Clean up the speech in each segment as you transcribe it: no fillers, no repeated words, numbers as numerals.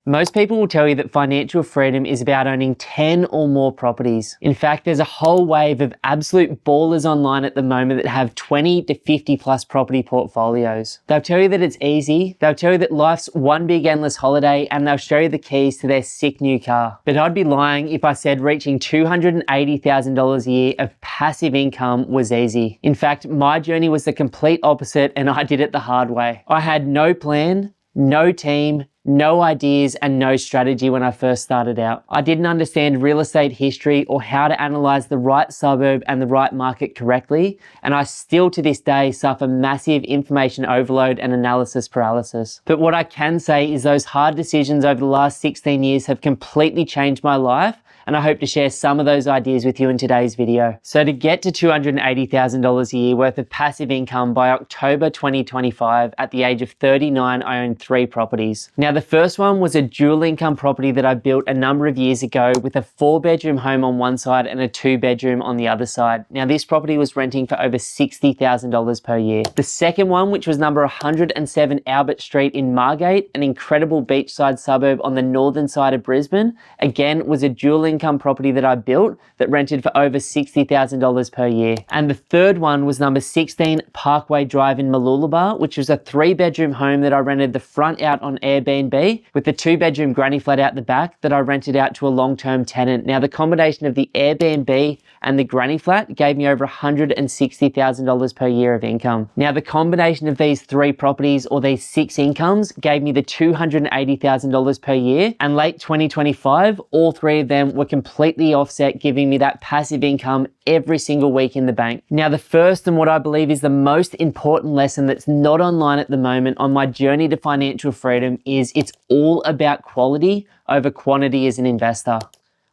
Most people will tell you that financial freedom is about owning 10 or more properties. In fact, there's a whole wave of absolute ballers online at the moment that have 20 to 50 plus property portfolios. They'll tell you that it's easy, they'll tell you that life's one big endless holiday, and they'll show you the keys to their sick new car. But I'd be lying if I said reaching $280,000 a year of passive income was easy. In fact, my journey was the complete opposite, and I did it the hard way. I had no plan, no team, no ideas, and no strategy when I first started out. I didn't understand real estate history or how to analyze the right suburb and the right market correctly, and I still to this day suffer massive information overload and analysis paralysis. But what I can say is those hard decisions over the last 16 years have completely changed my life, and I hope to share some of those ideas with you in today's video. So to get to $280,000 a year worth of passive income by October 2025, at the age of 39, I owned 3 properties. Now the first one was a dual income property that I built a number of years ago with a 4-bedroom home on one side and a 2-bedroom on the other side. Now this property was renting for over $60,000 per year. The second one, which was number 107 Albert Street in Margate, an incredible beachside suburb on the northern side of Brisbane, again was a dual income property that I built that rented for over $60,000 per year. And the third one was number 16 Parkway Drive in Mooloolaba, which was a 3-bedroom home that I rented the front out on Airbnb with the 2-bedroom granny flat out the back that I rented out to a long-term tenant. Now the combination of the Airbnb and the granny flat gave me over $160,000 per year of income. Now the combination of these 3 properties, or these 6 incomes, gave me the $280,000 per year, and late 2025 all 3 of them were completely offset, giving me that passive income every single week in the bank. Now the first, and what I believe is the most important lesson that's not online at the moment on my journey to financial freedom, is it's all about quality over quantity as an investor.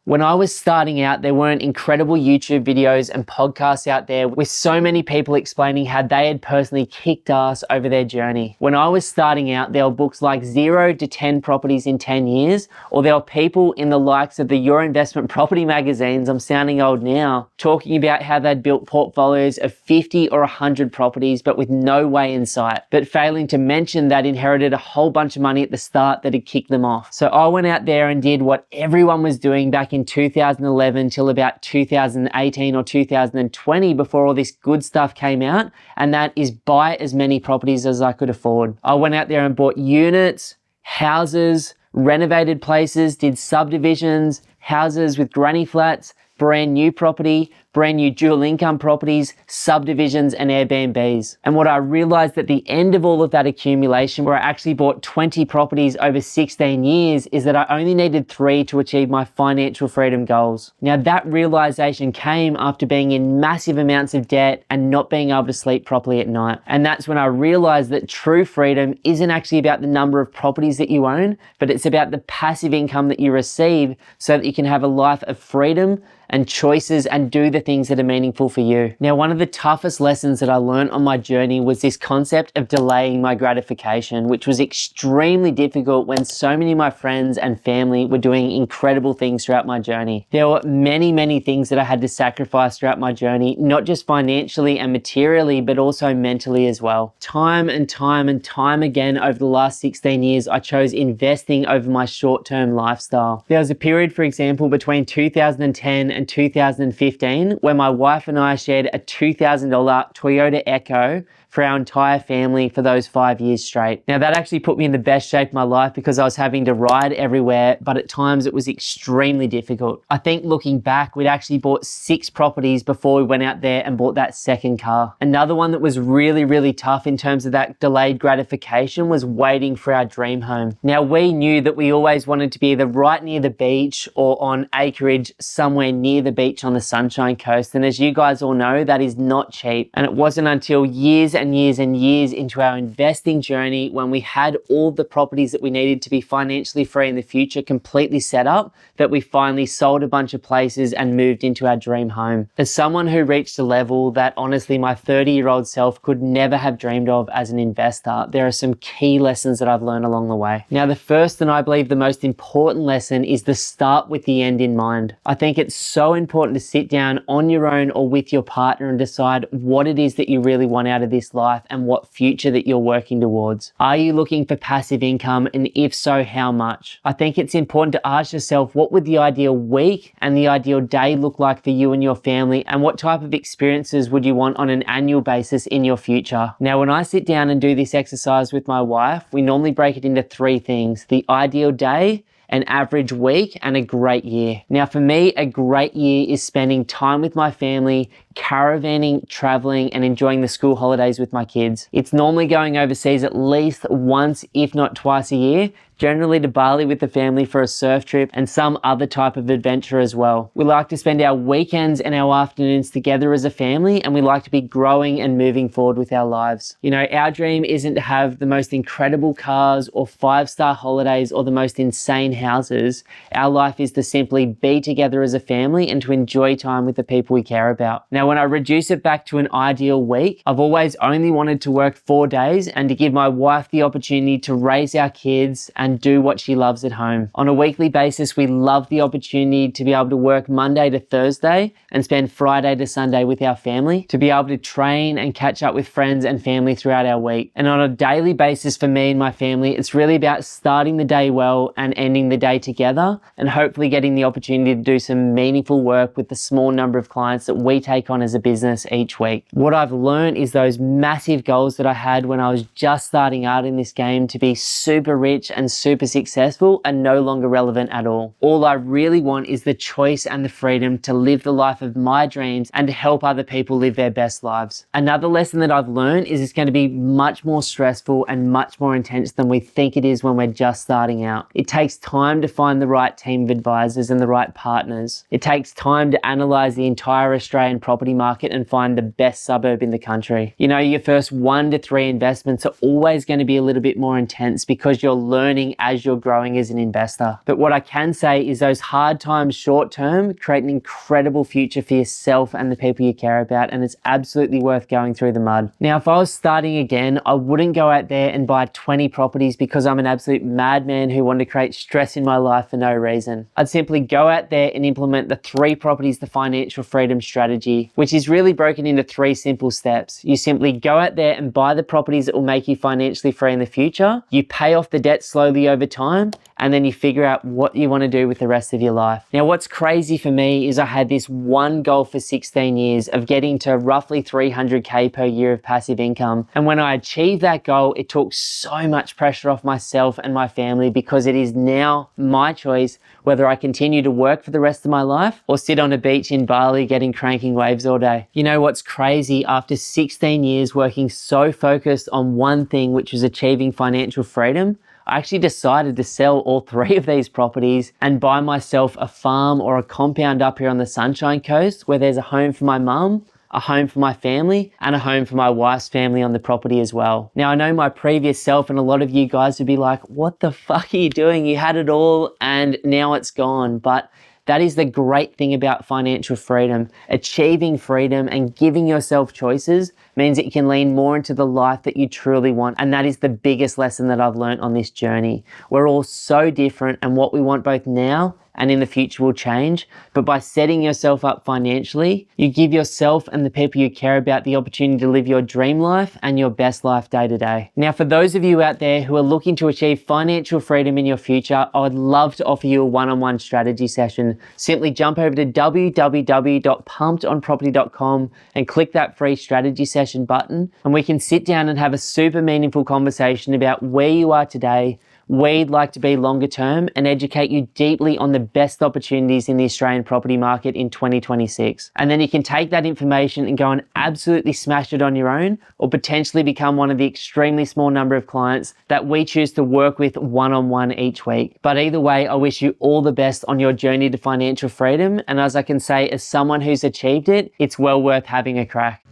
When I was starting out, there weren't incredible YouTube videos and podcasts out there with so many people explaining how they had personally kicked ass over their journey. When I was starting out, there were books like 0 to 10 Properties in 10 Years, or there were people in the likes of the Your Investment Property magazines, I'm sounding old now, talking about how they'd built portfolios of 50 or 100 properties, but with no way in sight, but failing to mention that inherited a whole bunch of money at the start that had kicked them off. So I went out there and did what everyone was doing back in 2011 till about 2018 or 2020, before all this good stuff came out, and that is buy as many properties as I could afford. I went out there and bought units, houses, renovated places, did subdivisions, houses with granny flats, brand new property, brand new dual income properties, subdivisions, and Airbnbs. And what I realized at the end of all of that accumulation, where I actually bought 20 properties over 16 years, is that I only needed 3 to achieve my financial freedom goals. Now that realization came after being in massive amounts of debt and not being able to sleep properly at night. And that's when I realized that true freedom isn't actually about the number of properties that you own, but it's about the passive income that you receive, so that you can have a life of freedom and choices and do the things that are meaningful for you. Now, one of the toughest lessons that I learned on my journey was this concept of delaying my gratification, which was extremely difficult when so many of my friends and family were doing incredible things throughout my journey. There were many, many things that I had to sacrifice throughout my journey, not just financially and materially, but also mentally as well. Time and time and time again over the last 16 years, I chose investing over my short-term lifestyle. There was a period, for example, between 2010 and 2015, where my wife and I shared a $2,000 Toyota Echo for our entire family for those 5 years straight. Now that actually put me in the best shape of my life, because I was having to ride everywhere, but at times it was extremely difficult. I think looking back, we'd actually bought 6 properties before we went out there and bought that second car. Another one that was really, really tough in terms of that delayed gratification was waiting for our dream home. Now we knew that we always wanted to be either right near the beach or on acreage somewhere near the beach on the Sunshine Coast. And as you guys all know, that is not cheap. And it wasn't until years and years and years into our investing journey, when we had all the properties that we needed to be financially free in the future completely set up, that we finally sold a bunch of places and moved into our dream home. As someone who reached a level that honestly my 30-year-old self could never have dreamed of as an investor, there are some key lessons that I've learned along the way. Now the first, and I believe the most important lesson, is to start with the end in mind. I think it's so important to sit down on your own or with your partner and decide what it is that you really want out of this this life and what future that you're working towards. Are you looking for passive income, and if so, how much? I think it's important to ask yourself, what would the ideal week and the ideal day look like for you and your family, and what type of experiences would you want on an annual basis in your future? Now, when I sit down and do this exercise with my wife, we normally break it into three things: the ideal day, an average week, and a great year. Now, for me, a great year is spending time with my family, caravanning, traveling, and enjoying the school holidays with my kids. It's normally going overseas at least once, if not twice a year, generally to Bali with the family for a surf trip and some other type of adventure as well. We like to spend our weekends and our afternoons together as a family, and we like to be growing and moving forward with our lives. You know, our dream isn't to have the most incredible cars or 5-star holidays or the most insane houses. Our life is to simply be together as a family and to enjoy time with the people we care about. Now, when I reduce it back to an ideal week, I've always only wanted to work 4 days and to give my wife the opportunity to raise our kids and do what she loves at home. On a weekly basis, we love the opportunity to be able to work Monday to Thursday and spend Friday to Sunday with our family, to be able to train and catch up with friends and family throughout our week. And on a daily basis for me and my family, it's really about starting the day well and ending the day together, and hopefully getting the opportunity to do some meaningful work with the small number of clients that we take on as a business each week. What I've learned is those massive goals that I had when I was just starting out in this game to be super rich and super successful are no longer relevant at all. All I really want is the choice and the freedom to live the life of my dreams and to help other people live their best lives. Another lesson that I've learned is it's going to be much more stressful and much more intense than we think it is when we're just starting out. It takes time to find the right team of advisors and the right partners. It takes time to analyze the entire Australian property market and find the best suburb in the country. You know, your first 1 to 3 investments are always going to be a little bit more intense because you're learning as you're growing as an investor. But what I can say is those hard times short term create an incredible future for yourself and the people you care about, and it's absolutely worth going through the mud. Now, if I was starting again, I wouldn't go out there and buy 20 properties because I'm an absolute madman who wanted to create stress in my life for no reason. I'd simply go out there and implement the 3 properties to financial freedom strategy, which is really broken into 3 simple steps. You simply go out there and buy the properties that will make you financially free in the future. You pay off the debt slowly over time, and then you figure out what you want to do with the rest of your life. Now, what's crazy for me is I had this one goal for 16 years of getting to roughly 300K per year of passive income. And when I achieved that goal, it took so much pressure off myself and my family, because it is now my choice whether I continue to work for the rest of my life or sit on a beach in Bali getting cranking waves all day. You know what's crazy? After 16 years working so focused on one thing, which was achieving financial freedom, I actually decided to sell all 3 of these properties and buy myself a farm or a compound up here on the Sunshine Coast where there's a home for my mum, a home for my family, and a home for my wife's family on the property as well. Now, I know my previous self and a lot of you guys would be like, what the fuck are you doing? You had it all and now it's gone. But that is the great thing about financial freedom. Achieving freedom and giving yourself choices means that you can lean more into the life that you truly want. And that is the biggest lesson that I've learned on this journey. We're all so different, and what we want both now and in the future will change. But by setting yourself up financially, you give yourself and the people you care about the opportunity to live your dream life and your best life day to day. Now, for those of you out there who are looking to achieve financial freedom in your future, I would love to offer you a one-on-one strategy session. Simply jump over to www.pumpedonproperty.com and click that free strategy session button, and we can sit down and have a super meaningful conversation about where you are today, where you'd like to be longer term, and educate you deeply on the best opportunities in the Australian property market in 2026. And then you can take that information and go and absolutely smash it on your own, or potentially become one of the extremely small number of clients that we choose to work with one-on-one each week. But either way, I wish you all the best on your journey to financial freedom. And as I can say, as someone who's achieved it, it's well worth having a crack.